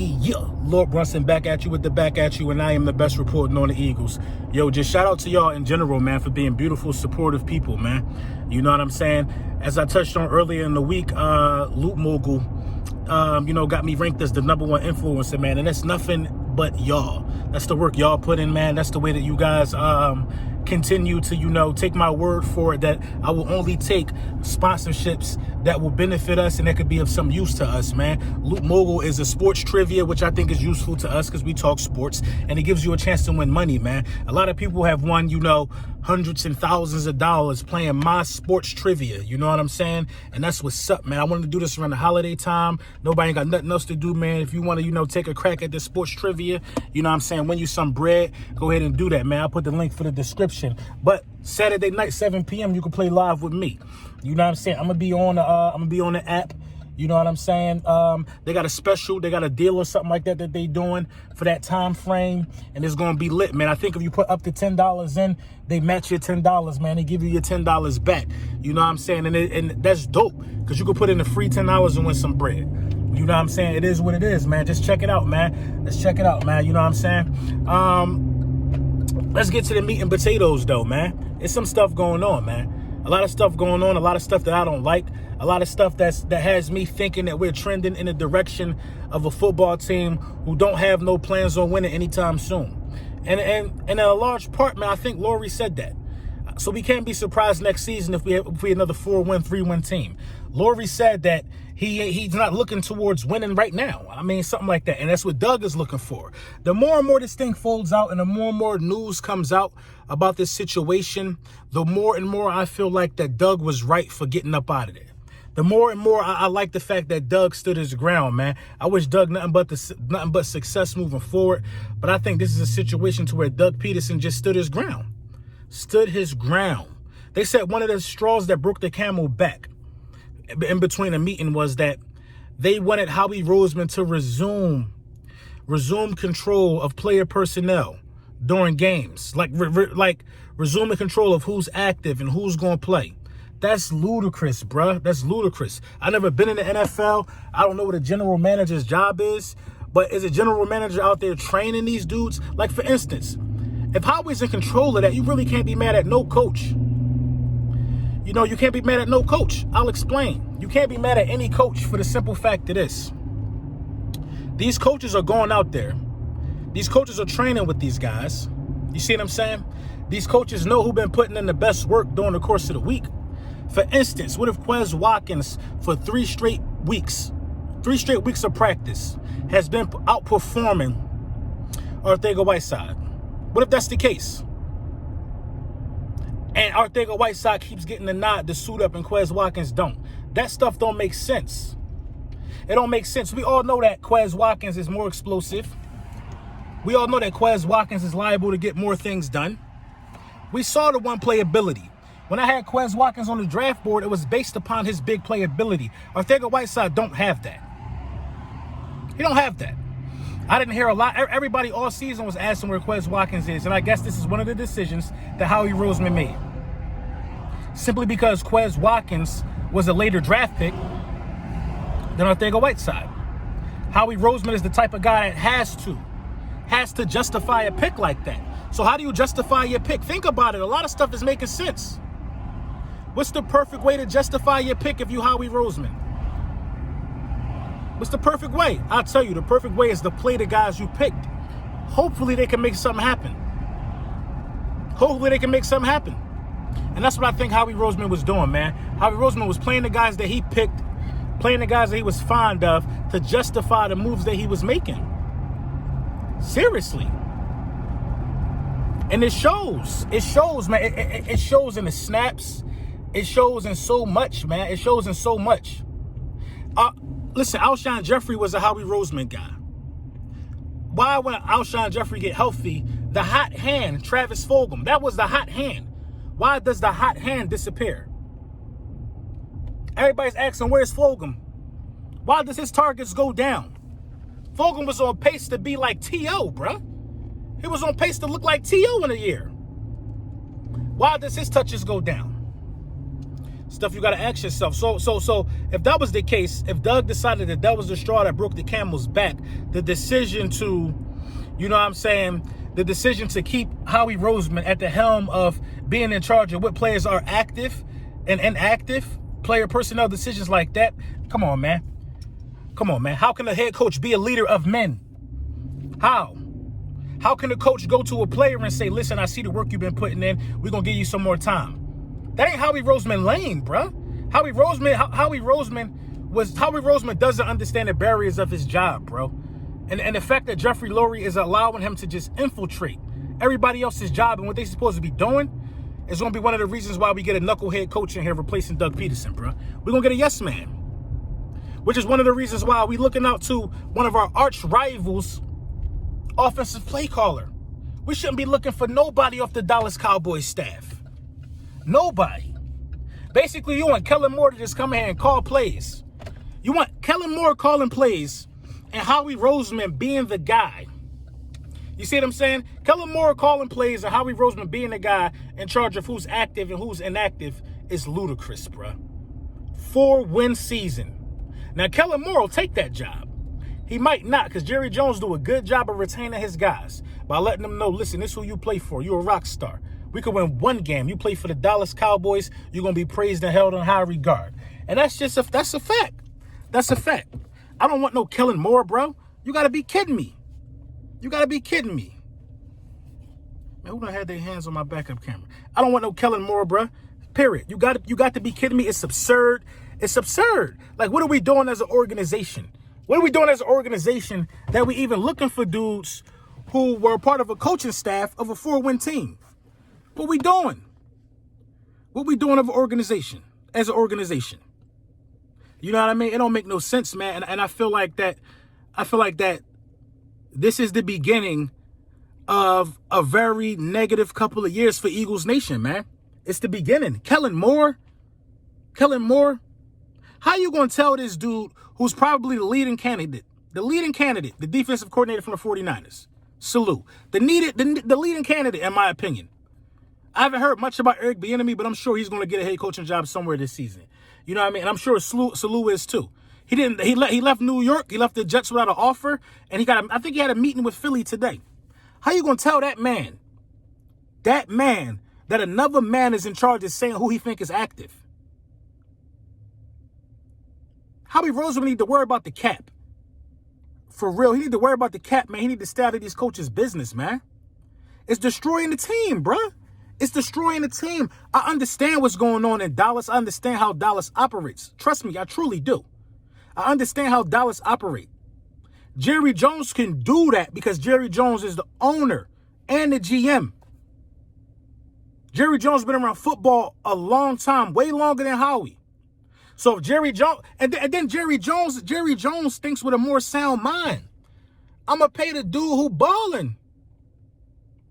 Yeah, Lord Brunson back at you with the back at you, and I am the best reporting on the Eagles. Yo, just shout out to y'all in general, man, for being beautiful, supportive people, man. You know what I'm saying? As I touched on earlier in the week, Loot Mogul, got me ranked as the #1 influencer, man, and that's nothing but y'all. That's the work y'all put in, man. That's the way that you guys continue to, take my word for it, that I will only take sponsorships that will benefit us and that could be of some use to us, man. Loot Mogul is a sports trivia, which I think is useful to us because we talk sports, and it gives you a chance to win money, man. A lot of people have won, hundreds and thousands of dollars playing my sports trivia. You know what I'm saying? And that's what's up, man. I wanted to do this around the holiday time. Nobody ain't got nothing else to do, man. If you want to, take a crack at this sports trivia, you know what I'm saying, win you some bread, go ahead and do that, man. I'll put the link for the description. But Saturday night, 7 p.m., you can play live with me. You know what I'm saying? I'm gonna be on the app. You know what I'm saying? They got a special, they got a deal or something like that they doing for that time frame, and it's gonna be lit, man. I think if you put up to $10 in, they match your $10, man. They give you your $10 back. You know what I'm saying? And that's dope, because you can put in a free $10 and win some bread. You know what I'm saying? It is what it is, man. Just check it out, man. Let's check it out, man. You know what I'm saying? Let's get to the meat and potatoes, though, man. There's some stuff going on, man. A lot of stuff going on, a lot of stuff that I don't like, a lot of stuff that has me thinking that we're trending in the direction of a football team who don't have no plans on winning anytime soon. And in a large part, man, I think Laurie said that. So we can't be surprised next season if we another 4-win, 3-win team. Laurie said that he's not looking towards winning right now. I mean, something like that. And that's what Doug is looking for. The more and more this thing folds out and the more and more news comes out about this situation, the more and more I feel like that Doug was right for getting up out of there. The more and more I like the fact that Doug stood his ground, man. I wish Doug nothing but success moving forward. But I think this is a situation to where Doug Peterson just stood his ground. Stood his ground. They said one of the straws that broke the camel back in between the meeting was that they wanted Howie Roseman to resume control of player personnel during games, like resuming control of who's active and who's going to play. That's ludicrous, bruh. That's ludicrous. I've never been in the NFL. I don't know what a general manager's job is, but is a general manager out there training these dudes? Like, for instance, if Howie's in control of that, you really can't be mad at no coach. You can't be mad at no coach. I'll explain. You can't be mad at any coach for the simple fact of this. These coaches are going out there. These coaches are training with these guys. You see what I'm saying? These coaches know who've been putting in the best work during the course of the week. For instance, what if Quez Watkins for 3 straight weeks of practice has been outperforming Arcega-Whiteside? What if that's the case? And Arcega-Whiteside keeps getting the nod to suit up and Quez Watkins don't. That stuff don't make sense. It don't make sense. We all know that Quez Watkins is more explosive. We all know that Quez Watkins is liable to get more things done. We saw the one playability. When I had Quez Watkins on the draft board, it was based upon his big playability. Arcega-Whiteside don't have that. He don't have that. I didn't hear a lot. Everybody all season was asking where Quez Watkins is, and I guess this is one of the decisions that Howie Roseman made. Simply because Quez Watkins was a later draft pick than Arcega-Whiteside. Howie Roseman is the type of guy that has to justify a pick like that. So how do you justify your pick? Think about it. A lot of stuff is making sense. What's the perfect way to justify your pick if you Howie Roseman? What's the perfect way? I'll tell you, the perfect way is to play the guys you picked. Hopefully they can make something happen. And that's what I think Howie Roseman was doing, man. Howie Roseman was playing the guys that he picked, playing the guys that he was fond of to justify the moves that he was making. Seriously. And it shows. It shows, man. It shows in the snaps. It shows in so much, man. It shows in so much. Listen, Alshon Jeffrey was a Howie Roseman guy. Why, when Alshon Jeffrey get healthy, the hot hand, Travis Fulgham, that was the hot hand. Why does the hot hand disappear? Everybody's asking, where's Fulgham? Why does his targets go down? Fulgham was on pace to be like T.O., bruh. He was on pace to look like T.O. in a year. Why does his touches go down? Stuff you got to ask yourself. So if that was the case, if Doug decided that was the straw that broke the camel's back, the decision to, you know what I'm saying, the decision to keep Howie Roseman at the helm of being in charge of what players are active and inactive, player personnel decisions like that. Come on, man. Come on, man. How can a head coach be a leader of men? How? How can a coach go to a player and say, listen, I see the work you've been putting in. We're going to give you some more time. That ain't Howie Roseman lane, bro. Howie Roseman doesn't understand the barriers of his job, bro. And the fact that Jeffrey Lurie is allowing him to just infiltrate everybody else's job and what they're supposed to be doing is going to be one of the reasons why we get a knucklehead coach in here replacing Doug Peterson, bro. We're going to get a yes man, which is one of the reasons why we're looking out to one of our arch rivals, offensive play caller. We shouldn't be looking for nobody off the Dallas Cowboys staff. Nobody. Basically, you want Kellen Moore to just come here and call plays. You want Kellen Moore calling plays and Howie Roseman being the guy. You see what I'm saying? Kellen Moore calling plays and Howie Roseman being the guy in charge of who's active and who's inactive is ludicrous, bruh. 4-win season. Now, Kellen Moore will take that job. He might not, because Jerry Jones do a good job of retaining his guys by letting them know, listen, this is who you play for. You're a rock star. We could win one game. You play for the Dallas Cowboys, you're going to be praised and held in high regard. And that's a fact. That's a fact. I don't want no Kellen Moore, bro. You got to be kidding me. You got to be kidding me. Man, who done had their hands on my backup camera? I don't want no Kellen Moore, bro. Period. You got to be kidding me. It's absurd. It's absurd. Like, what are we doing as an organization? What are we doing as an organization that we even looking for dudes who were part of a coaching staff of a 4-win team? What we doing? What we doing as an organization? You know what I mean? It don't make no sense, man. And I feel like that this is the beginning of a very negative couple of years for Eagles Nation, man. It's the beginning. Kellen Moore. How you going to tell this dude who's probably the leading candidate, the defensive coordinator from the 49ers, Salute, the leading candidate, in my opinion. I haven't heard much about Eric Bieniemy, but I'm sure he's going to get a head coaching job somewhere this season. You know what I mean? And I'm sure Salute is too. He left New York. He left the Jets without an offer, and I think he had a meeting with Philly today. How you going to tell that man that another man is in charge of saying who he think is active? Howie Roseman need to worry about the cap. For real, he need to worry about the cap, man. He need to stay out of these coaches' business, man. It's destroying the team, bruh. It's destroying the team. I understand what's going on in Dallas. I understand how Dallas operates. Trust me, I truly do. I understand how Dallas operates. Jerry Jones can do that because Jerry Jones is the owner and the GM. Jerry Jones has been around football a long time, way longer than Howie. So if Jerry Jones, and then Jerry Jones thinks with a more sound mind. I'm going to pay the dude who balling.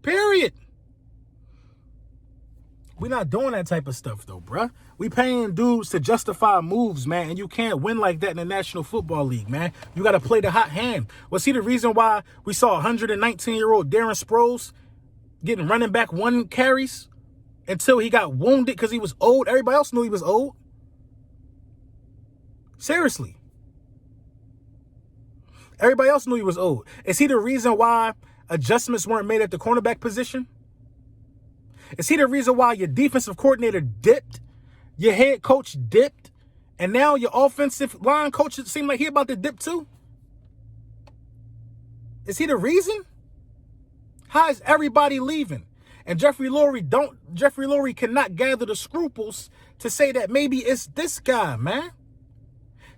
Period. We're not doing that type of stuff, though, bruh. We paying dudes to justify moves, man, and you can't win like that in the National Football League, man. You got to play the hot hand. Well, see the reason why we saw 119-year-old Darren Sproles getting running back 1 carries until he got wounded because he was old? Everybody else knew he was old. Seriously. Everybody else knew he was old. Is he the reason why adjustments weren't made at the cornerback position? Is he the reason why your defensive coordinator dipped, your head coach dipped, and now your offensive line coach seem like he about to dip too? Is he the reason? How is everybody leaving? And Jeffrey Lurie cannot gather the scruples to say that maybe it's this guy, man.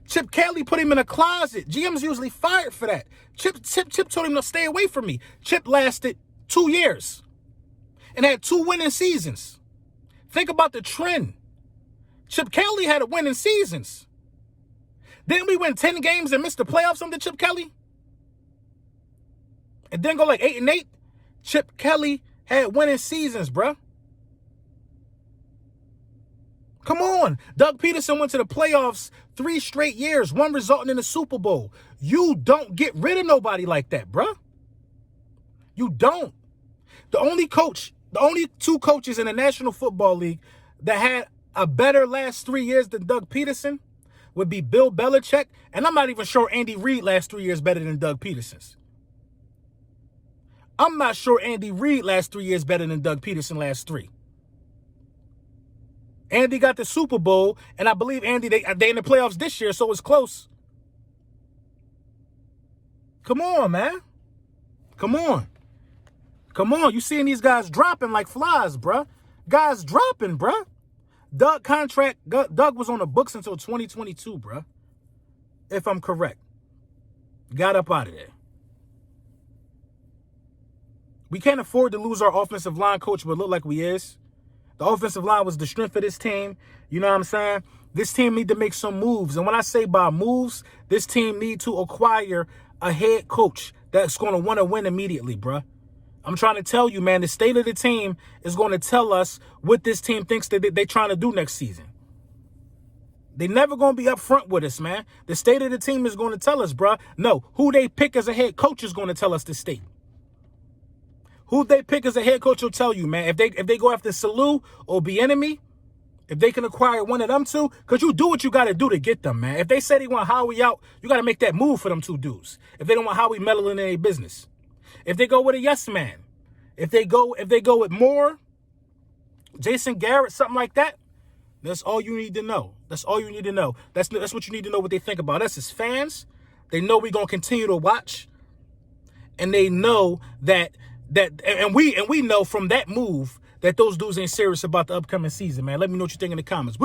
Chip Kelly put him in a closet. GM's usually fired for that. Chip told him to stay away from me. Chip lasted 2 years and had 2 winning seasons. Think about the trend. Chip Kelly had a winning seasons. Didn't we win 10 games and miss the playoffs under Chip Kelly? And then go like 8-8? Chip Kelly had winning seasons, bruh. Come on. Doug Peterson went to the playoffs 3 straight years, 1 resulting in a Super Bowl. You don't get rid of nobody like that, bruh. You don't. The only 2 coaches in the National Football League that had A better last 3 years than Doug Peterson would be Bill Belichick, and I'm not even sure Andy Reid last 3 years better than Doug Peterson's. I'm not sure Andy Reid last 3 years better than Doug Peterson last 3. Andy got the Super Bowl, and I believe Andy, they in the playoffs this year, so it's close. Come on, man. Come on. Come on. You seeing these guys dropping like flies, bruh. Guys dropping, bruh. Doug was on the books until 2022, bruh. If I'm correct. Got up out of there. We can't afford to lose our offensive line coach, but look like we is. The offensive line was the strength of this team. You know what I'm saying? This team need to make some moves. And when I say by moves, this team need to acquire a head coach that's going to want to win immediately, bruh. I'm trying to tell you, man, the state of the team is going to tell us what this team thinks that they're trying to do next season. They never going to be up front with us, man. The state of the team is going to tell us, bruh. No, who they pick as a head coach is going to tell us the state. Who they pick as a head coach will tell you, man. If they go after Salou or Bieniemy, if they can acquire one of them two, because you do what you got to do to get them, man. If they say they want Howie out, you got to make that move for them two dudes. If they don't want Howie meddling in their business. If they go with a yes man, if they go with Moore, Jason Garrett, something like that, that's all you need to know. That's all you need to know. That's what you need to know what they think about us as fans. They know we're going to continue to watch. And they know that we know from that move that those dudes ain't serious about the upcoming season, man. Let me know what you think in the comments.